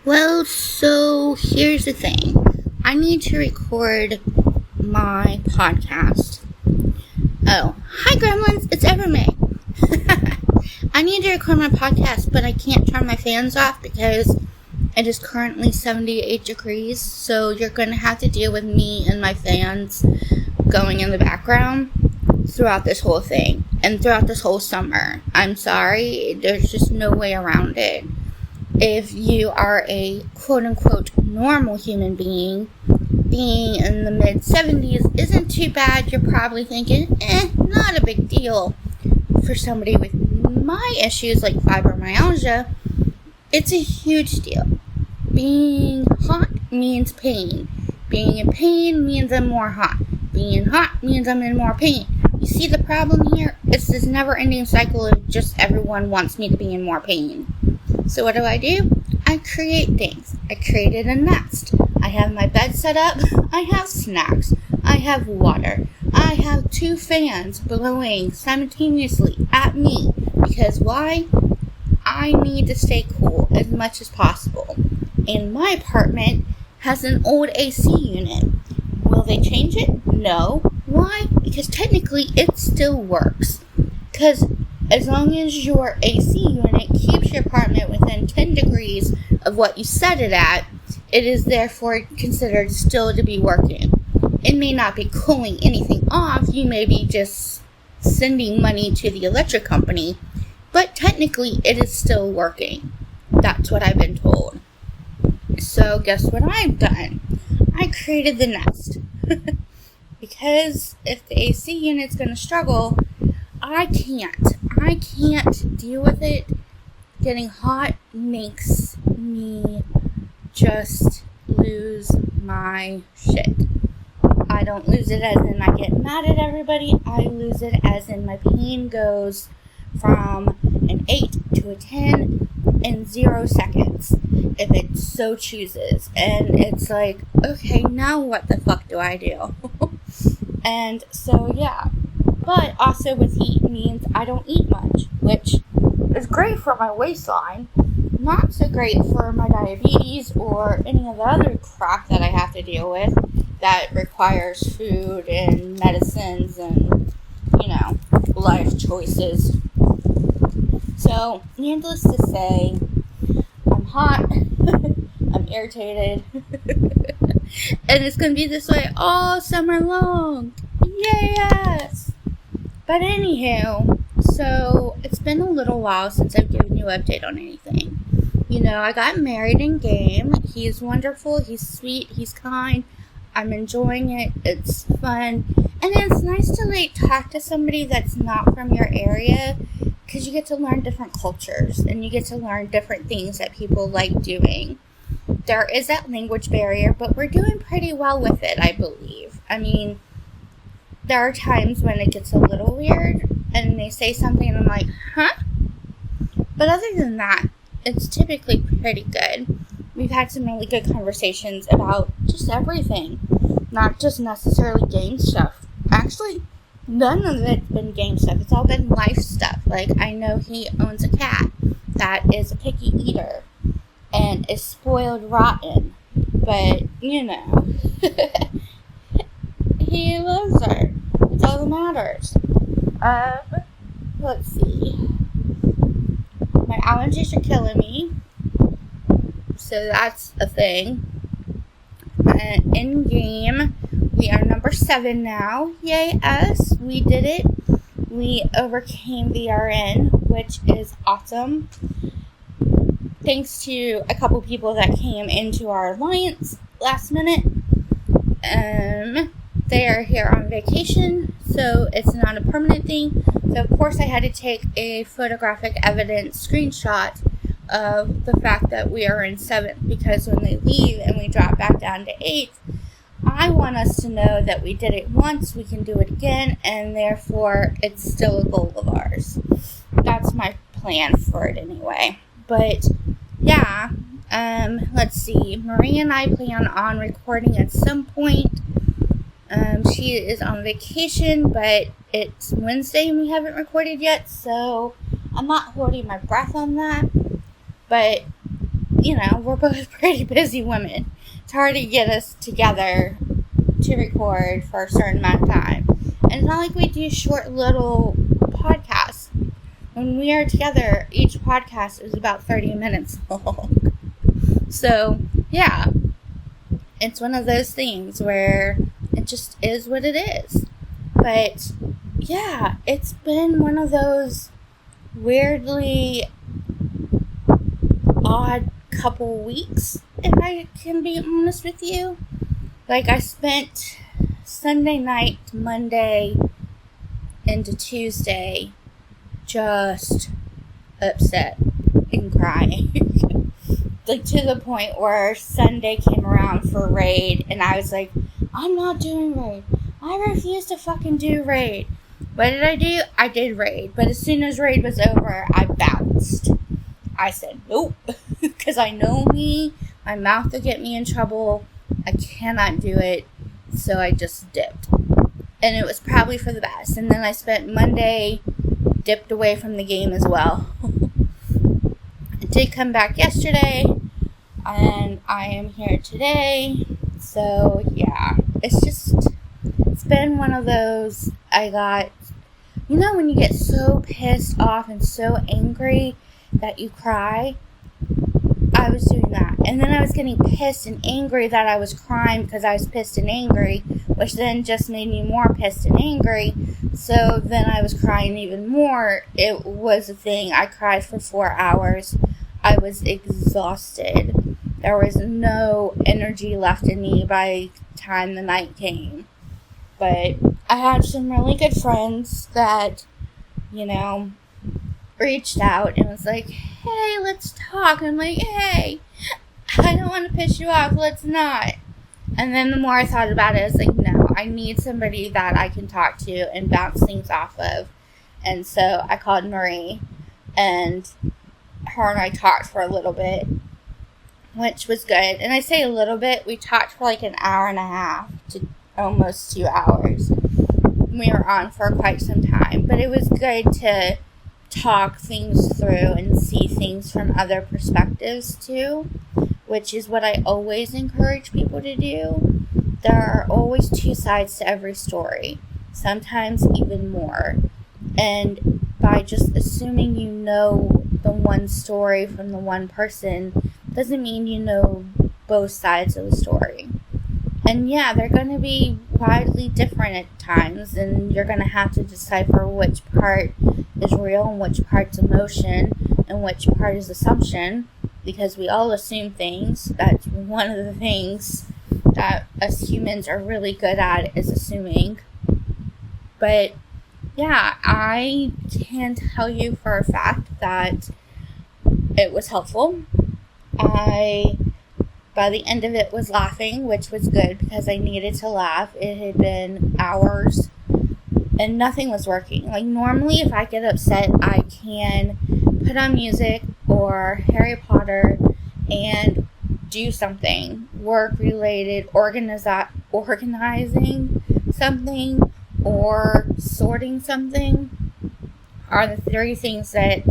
Well, so here's the thing. I need to record my podcast. Oh, hi Gremlins, it's Evermay. I need to record my podcast, but I can't turn my fans off because it is currently 78 degrees, so you're going to have to deal with me and my fans going in the background throughout this whole thing and throughout this whole summer. I'm sorry, there's just no way around it. If you are a quote-unquote normal human being in the mid-70s isn't too bad. You're probably thinking, not a big deal. For somebody with my issues like fibromyalgia, it's a huge deal. Being hot means pain. Being in pain means I'm more hot. Being hot means I'm in more pain. You see the problem here? It's this never-ending cycle of just everyone wants me to be in more pain. So what do? I create things. I created a nest. I have my bed set up. I have snacks. I have water. I have 2 fans blowing simultaneously at me. Because why? I need to stay cool as much as possible. And my apartment has an old AC unit. Will they change it? No. Why? Because technically it still works. Because as long as your AC unit keeps your apartment within 10 degrees of what you set it at, it is therefore considered still to be working. It may not be cooling anything off, you may be just sending money to the electric company, but technically it is still working. That's what I've been told. So guess what I've done? I created the nest. Because if the AC unit's going to struggle, I can't deal with it. Getting hot makes me just lose my shit. I don't lose it as in I get mad at everybody. I lose it as in my pain goes from an 8 to a 10 in 0 seconds, if it so chooses. And it's like, okay, now what the fuck do I do? And so, yeah. But also with heat means I don't eat much, which is great for my waistline. Not so great for my diabetes or any of the other crap that I have to deal with that requires food and medicines and, life choices. So, needless to say, I'm hot, I'm irritated, and it's going to be this way all summer long. Yes! But anywho, so it's been a little while since I've given you an update on anything. I got married in game. He's wonderful, he's sweet, he's kind. I'm enjoying it, it's fun. And it's nice to talk to somebody that's not from your area, because you get to learn different cultures and you get to learn different things that people like doing. There is that language barrier, but we're doing pretty well with it, I believe. I mean, there are times when it gets a little weird and they say something and I'm like, huh? But other than that, it's typically pretty good. We've had some really good conversations about just everything, not just necessarily game stuff. Actually, none of it's been game stuff. It's all been life stuff. I know he owns a cat that is a picky eater and is spoiled rotten, but, he loves her. It's all that matters. Let's see. My allergies are killing me, so that's a thing. In game, we are number 7 now. Yay us! We did it. We overcame the RN, which is awesome. Thanks to a couple people that came into our alliance last minute. They are here on vacation, so it's not a permanent thing. So, of course, I had to take a photographic evidence screenshot of the fact that we are in 7th, because when they leave and we drop back down to 8th, I want us to know that we did it once, we can do it again, and therefore it's still a goal of ours. That's my plan for it anyway. But, yeah, let's see. Marie and I plan on recording at some point. She is on vacation, but it's Wednesday and we haven't recorded yet, so I'm not holding my breath on that. But we're both pretty busy women. It's hard to get us together to record for a certain amount of time. And it's not like we do short little podcasts. When we are together, each podcast is about 30 minutes long. So, yeah. It's one of those things where it just is what it is. But, yeah, it's been one of those weirdly odd couple weeks, if I can be honest with you. Like, I spent Sunday night, Monday, into Tuesday just upset and crying. Like, to the point where Sunday came around for raid, and I was like, I'm not doing raid. I refuse to fucking do raid. What did I do? I did raid. But as soon as raid was over, I bounced. I said, nope. Because I know me. My mouth will get me in trouble. I cannot do it. So I just dipped. And it was probably for the best. And then I spent Monday dipped away from the game as well. I did come back yesterday. And I am here today. So, yeah. It's been one of those, when you get so pissed off and so angry that you cry? I was doing that. And then I was getting pissed and angry that I was crying because I was pissed and angry, which then just made me more pissed and angry. So then I was crying even more. It was a thing. I cried for 4 hours. I was exhausted. There was no energy left in me by the time the night came. But I had some really good friends that, reached out and was like, hey, let's talk. I'm like, hey, I don't want to piss you off. Let's not. And then the more I thought about it, I was like, no, I need somebody that I can talk to and bounce things off of. And so I called Marie, and her and I talked for a little bit, which was good. And I say a little bit, we talked for like an hour and a half to almost 2 hours. We were on for quite some time, but it was good to talk things through and see things from other perspectives too, which is what I always encourage people to do. There are always two sides to every story, sometimes even more. And by just assuming you know the one story from the one person doesn't mean you know both sides of the story. And yeah, they're going to be widely different at times, and you're going to have to decipher which part is real and which part's emotion and which part is assumption, because we all assume things. That's one of the things that us humans are really good at, is assuming. But yeah, I can tell you for a fact that it was helpful. By the end of it, was laughing, which was good because I needed to laugh. It had been hours and nothing was working. Like, normally if I get upset, I can put on music or Harry Potter and do something work related, organizing something or sorting something are the three things that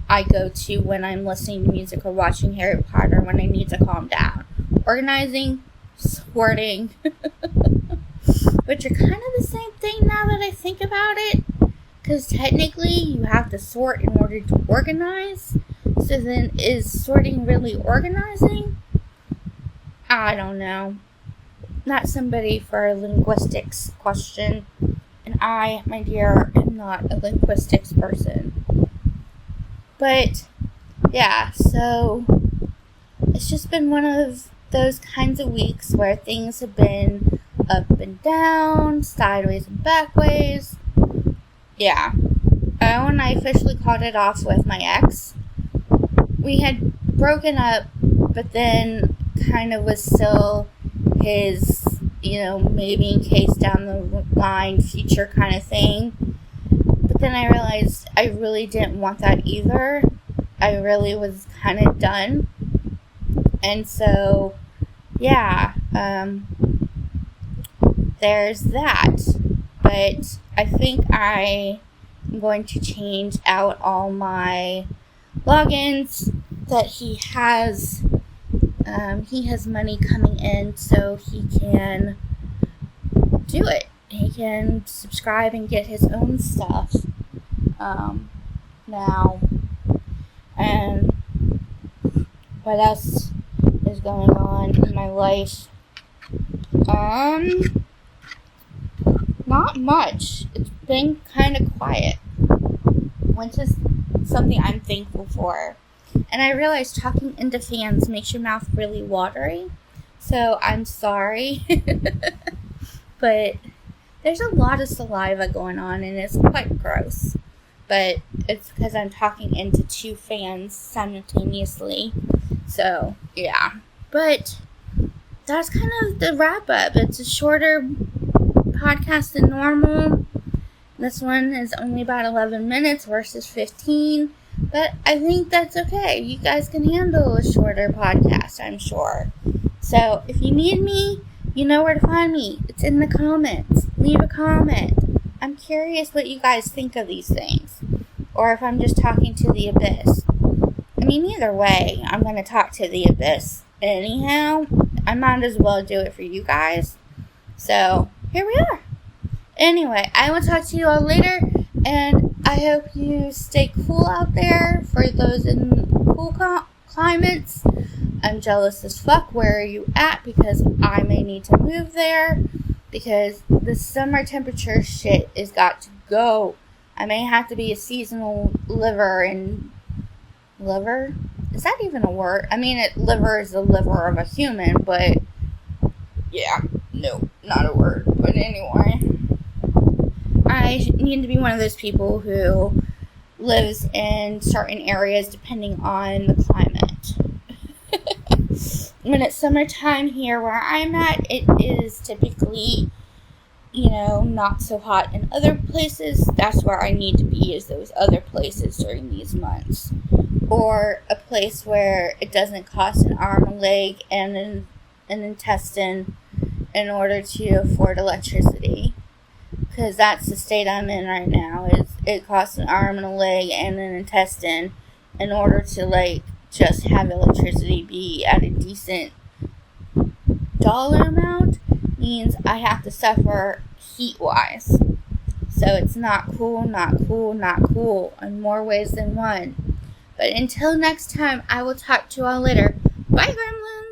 I go to when I'm listening to music or watching Harry Potter when I need to calm down. Organizing, sorting, which are kind of the same thing now that I think about it, because technically you have to sort in order to organize. So then, is sorting really organizing? I don't know. Not somebody for a linguistics question, and I, my dear, am not a linguistics person. But yeah, so it's just been one of those kinds of weeks where things have been up and down, sideways and backways. Yeah. Oh, and I officially called it off with my ex. We had broken up, but then kind of was still his, maybe in case down the line future kind of thing. But then I realized I really didn't want that either. I really was kind of done. And so, yeah, there's that. But I think I am going to change out all my logins, that he has money coming in so he can do it. He can subscribe and get his own stuff now. And what else is going on in my life? Not much. It's been kind of quiet, which is something I'm thankful for. And I realize talking into fans makes your mouth really watery, so I'm sorry. But there's a lot of saliva going on, and it's quite gross. But it's because I'm talking into two fans simultaneously. So, yeah. But that's kind of the wrap-up. It's a shorter podcast than normal. This one is only about 11 minutes versus 15. But I think that's okay. You guys can handle a shorter podcast, I'm sure. So, if you need me, you know where to find me. It's in the comments. Leave a comment. I'm curious what you guys think of these things. Or if I'm just talking to the abyss. I mean, either way, I'm going to talk to the abyss. Anyhow, I might as well do it for you guys. So, here we are. Anyway, I will talk to you all later. And I hope you stay cool out there for those in cool climates. I'm jealous as fuck. Where are you at? Because I may need to move there. Because the summer temperature shit has got to go. I may have to be a seasonal liver and... Liver? Is that even a word? I mean, liver is the liver of a human, but... Yeah, no, not a word. But anyway... I need to be one of those people who lives in certain areas depending on the climate. When it's summertime here where I'm at, it is typically, not so hot in other places. That's where I need to be, is those other places during these months. Or a place where it doesn't cost an arm, a leg, and an intestine in order to afford electricity. Because that's the state I'm in right now. It costs an arm and a leg and an intestine in order to, just have electricity be at a decent dollar amount. Means I have to suffer heat-wise. So it's not cool, not cool, not cool in more ways than one. But until next time, I will talk to you all later. Bye, Gremlins!